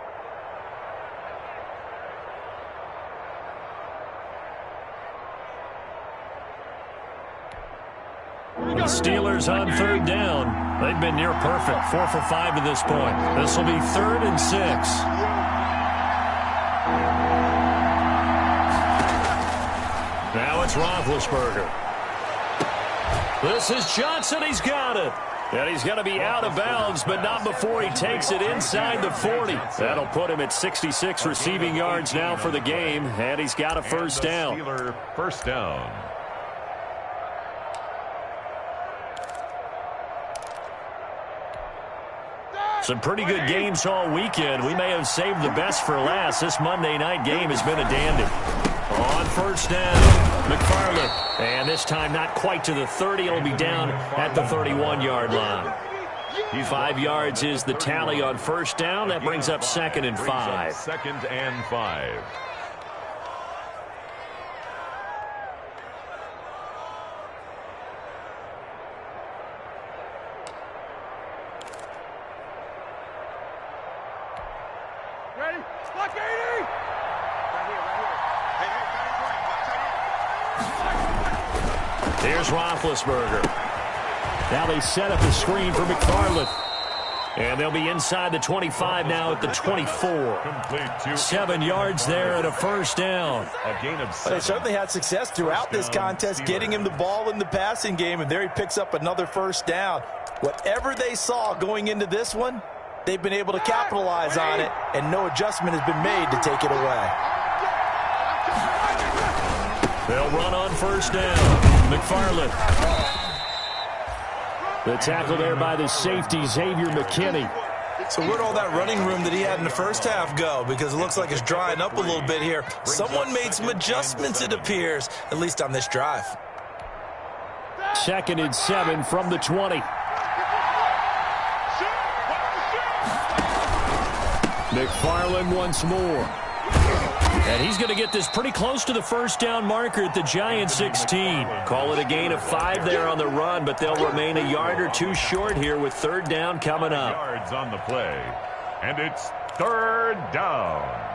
Speaker 1: The Steelers on third down. They've been near perfect, 4 for 5 to this point. This will be 3rd and 6. Now it's Roethlisberger. This is Johnson. He's got it. And he's going to be out of bounds, but not before he takes it inside the 40. That'll put him at 66 receiving yards now for the game, and he's got a first down.
Speaker 2: Steeler first down.
Speaker 1: Some pretty good games all weekend. We may have saved the best for last. This Monday night game has been a dandy. On first down, McFarland. And this time not quite to the 30. It'll be down at the 31-yard line. 5 yards is the tally on first down. That brings up 2nd and 5.
Speaker 2: 2nd and 5.
Speaker 4: Ready? Block 80!
Speaker 1: Here's Roethlisberger. Now they set up the screen for McFarland. And they'll be inside the 25 now at the 24. 7 yards there and a first down.
Speaker 2: A gain of 7.
Speaker 3: They certainly had success throughout this contest, getting him the ball in the passing game, and there he picks up another first down. Whatever they saw going into this one, they've been able to capitalize on it, and no adjustment has been made to take it away.
Speaker 1: They'll run on first down. McFarland. The tackle there by the safety, Xavier McKinney.
Speaker 3: So where'd all that running room that he had in the first half go? Because it looks like it's drying up a little bit here. Someone made some adjustments, it appears, at least on this drive.
Speaker 1: 2nd and 7 from the 20. McFarland once more. And he's going to get this pretty close to the first down marker at the Giants 16. Call it a gain of 5 there on the run, but they'll remain a yard or 2 short here with 3rd down coming up.
Speaker 2: Yards on the play. And it's 3rd down.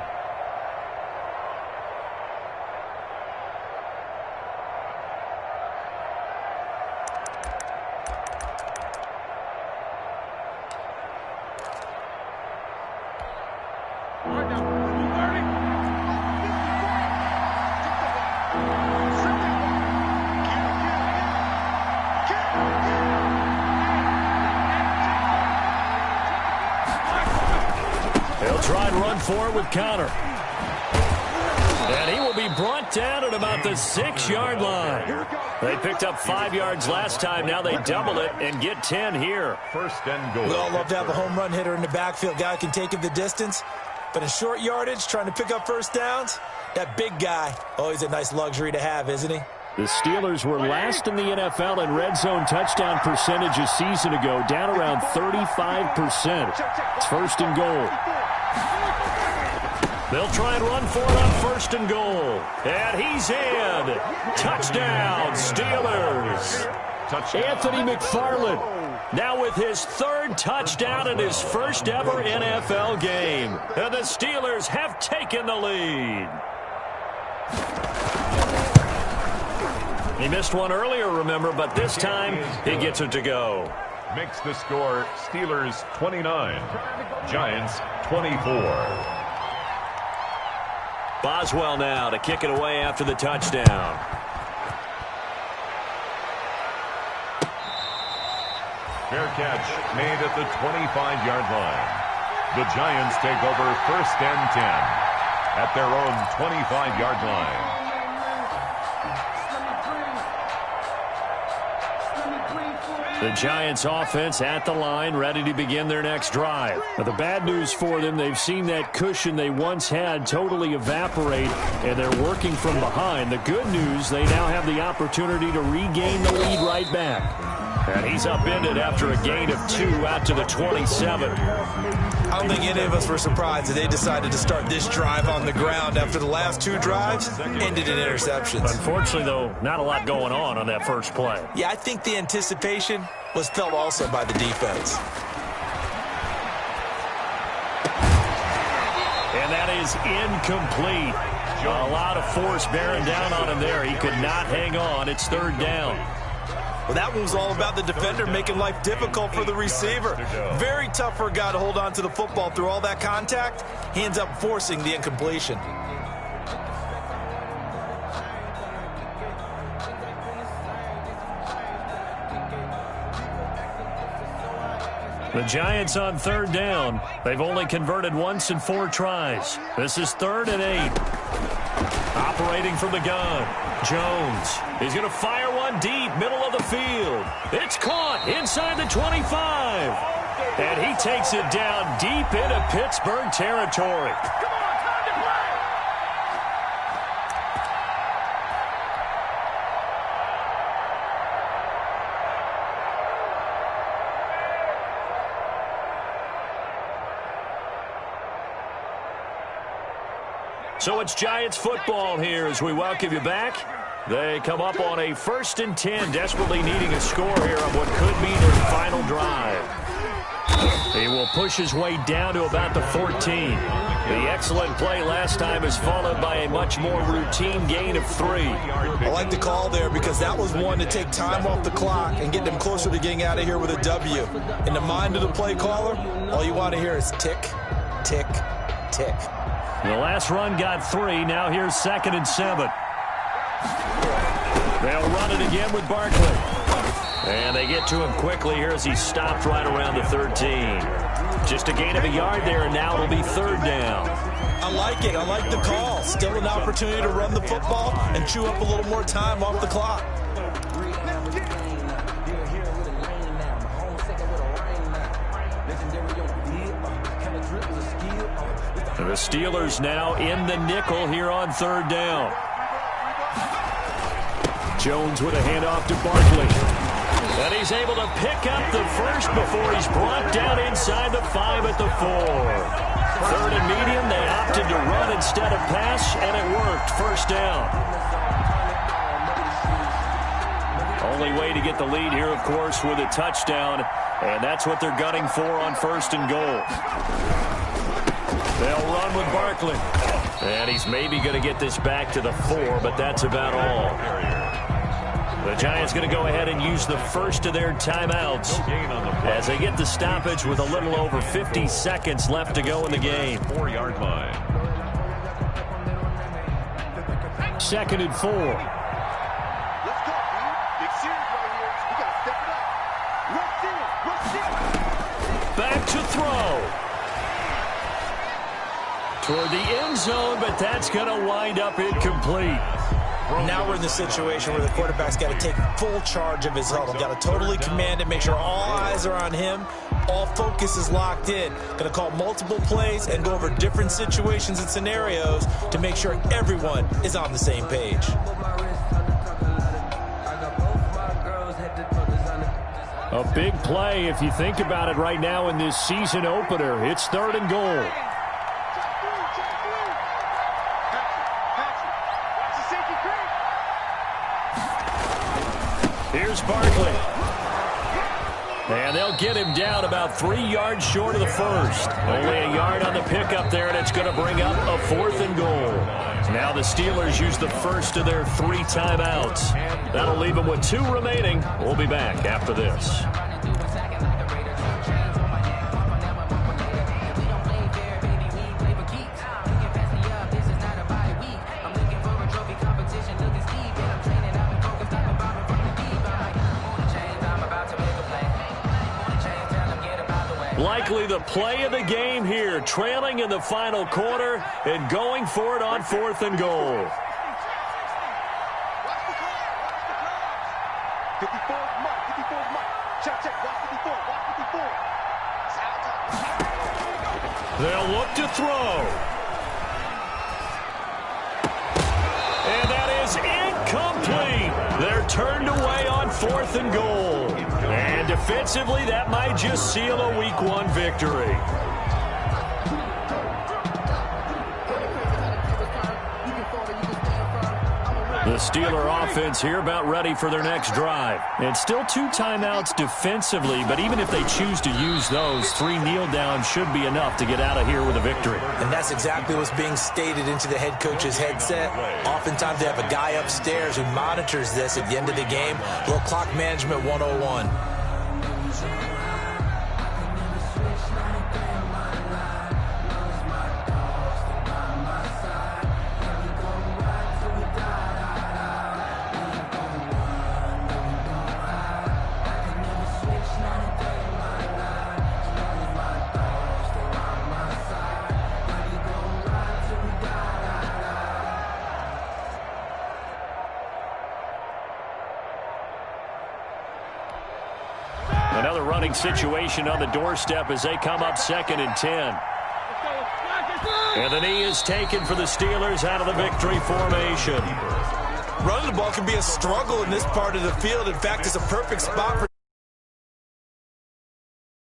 Speaker 1: Try and run for it with Connor. And he will be brought down at about the 6-yard line. They picked up 5 yards last time. Now they double it and get 10 here.
Speaker 2: 1st and goal.
Speaker 3: We all love to have a home run hitter in the backfield. Guy can take it the distance. But in short yardage, trying to pick up first downs, that big guy, always a nice luxury to have, isn't he?
Speaker 1: The Steelers were last in the NFL in red zone touchdown percentage a season ago, down around 35%. It's 1st and goal. They'll try and run for it on 1st and goal. And he's in. Touchdown, Steelers. Anthony McFarland now with his 3rd touchdown in his first ever NFL game. And the Steelers have taken the lead. He missed one earlier, remember, but this time he gets it to go.
Speaker 2: Makes the score Steelers 29, Giants 24.
Speaker 1: Boswell now to kick it away after the touchdown.
Speaker 2: Fair catch made at the 25-yard line. The Giants take over 1st and 10 at their own 25-yard line.
Speaker 1: The Giants offense at the line, ready to begin their next drive. But the bad news for them, they've seen that cushion they once had totally evaporate, and they're working from behind. The good news, they now have the opportunity to regain the lead right back. And he's upended after a gain of 2 out to the 27.
Speaker 3: I don't think any of us were surprised that they decided to start this drive on the ground after the last 2 drives ended in interceptions.
Speaker 1: Unfortunately, though, not a lot going on that first play.
Speaker 3: Yeah, I think the anticipation was felt also by the defense.
Speaker 1: And that is incomplete. A lot of force bearing down on him there. He could not hang on. It's 3rd down.
Speaker 3: Well, that one was all about the defender making life difficult for the receiver. Very tough for a guy to hold on to the football through all that contact. He ends up forcing the incompletion.
Speaker 1: The Giants on third down. They've only converted once in 4 tries. This is 3rd and 8. Operating from the gun. Jones. He's going to fire one deep, middle of the field. It's caught inside the 25. And he takes it down deep into Pittsburgh territory. So it's Giants football here as we welcome you back. They come up on a 1st and 10, desperately needing a score here on what could be their final drive. He will push his way down to about the 14. The excellent play last time is followed by a much more routine gain of 3.
Speaker 3: I like the call there because that was one to take time off the clock and get them closer to getting out of here with a W. In the mind of the play caller, all you want to hear is tick, tick, tick.
Speaker 1: The last run got 3. Now here's 2nd and 7. They'll run it again with Barkley. And they get to him quickly here as he stopped right around the 13. Just a gain of a yard there, and now it'll be 3rd down.
Speaker 3: I like it. I like the call. Still an opportunity to run the football and chew up a little more time off the clock.
Speaker 1: The Steelers now in the nickel here on 3rd down. Jones with a handoff to Barkley. And he's able to pick up the first before he's brought down inside the 5 at the 4. 3rd and medium, they opted to run instead of pass, and it worked. 1st down. Only way to get the lead here, of course, with a touchdown, and that's what they're gunning for on 1st and goal. They'll run with Barkley. And he's maybe going to get this back to the 4, but that's about all. The Giants going to go ahead and use the first of their timeouts as they get the stoppage with a little over 50 seconds left to go in the game.
Speaker 2: 4-yard line.
Speaker 1: 2nd and 4.
Speaker 4: Let's go, man. Big series right here. We got to step it up.
Speaker 1: Back to throw. Toward the end zone, but that's going to wind up incomplete.
Speaker 3: Now we're in the situation where the quarterback's got to take full charge of his huddle. Got to totally command it, make sure all eyes are on him. All focus is locked in. Going to call multiple plays and go over different situations and scenarios to make sure everyone is on the same page.
Speaker 1: A big play if you think about it right now in this season opener. It's 3rd and goal. Here's Barkley. And they'll get him down about 3 yards short of the first. Only a yard on the pickup there, and it's going to bring up a 4th and goal. Now the Steelers use the first of their 3 timeouts. That'll leave them with 2 remaining. We'll be back after this. Likely the play of the game here, trailing in the final quarter and going for it on 4th and goal.
Speaker 4: Watch the clock. 54 is Mike. 54 is Mike. Check. Watch 54. Watch 54.
Speaker 1: They'll look to throw. And that is incomplete. They're turned away on 4th and goal. And defensively, that might just seal a Week 1 victory. The Steeler offense here about ready for their next drive. It's still 2 timeouts defensively, but even if they choose to use those, 3 kneel downs should be enough to get out of here with a victory.
Speaker 3: And that's exactly what's being stated into the head coach's headset. Oftentimes they have a guy upstairs who monitors this at the end of the game. A little clock management 101.
Speaker 1: Another running situation on the doorstep as they come up 2nd and 10. And the knee is taken for the Steelers out of the victory formation.
Speaker 3: Running the ball can be a struggle in this part of the field. In fact, it's a perfect spot for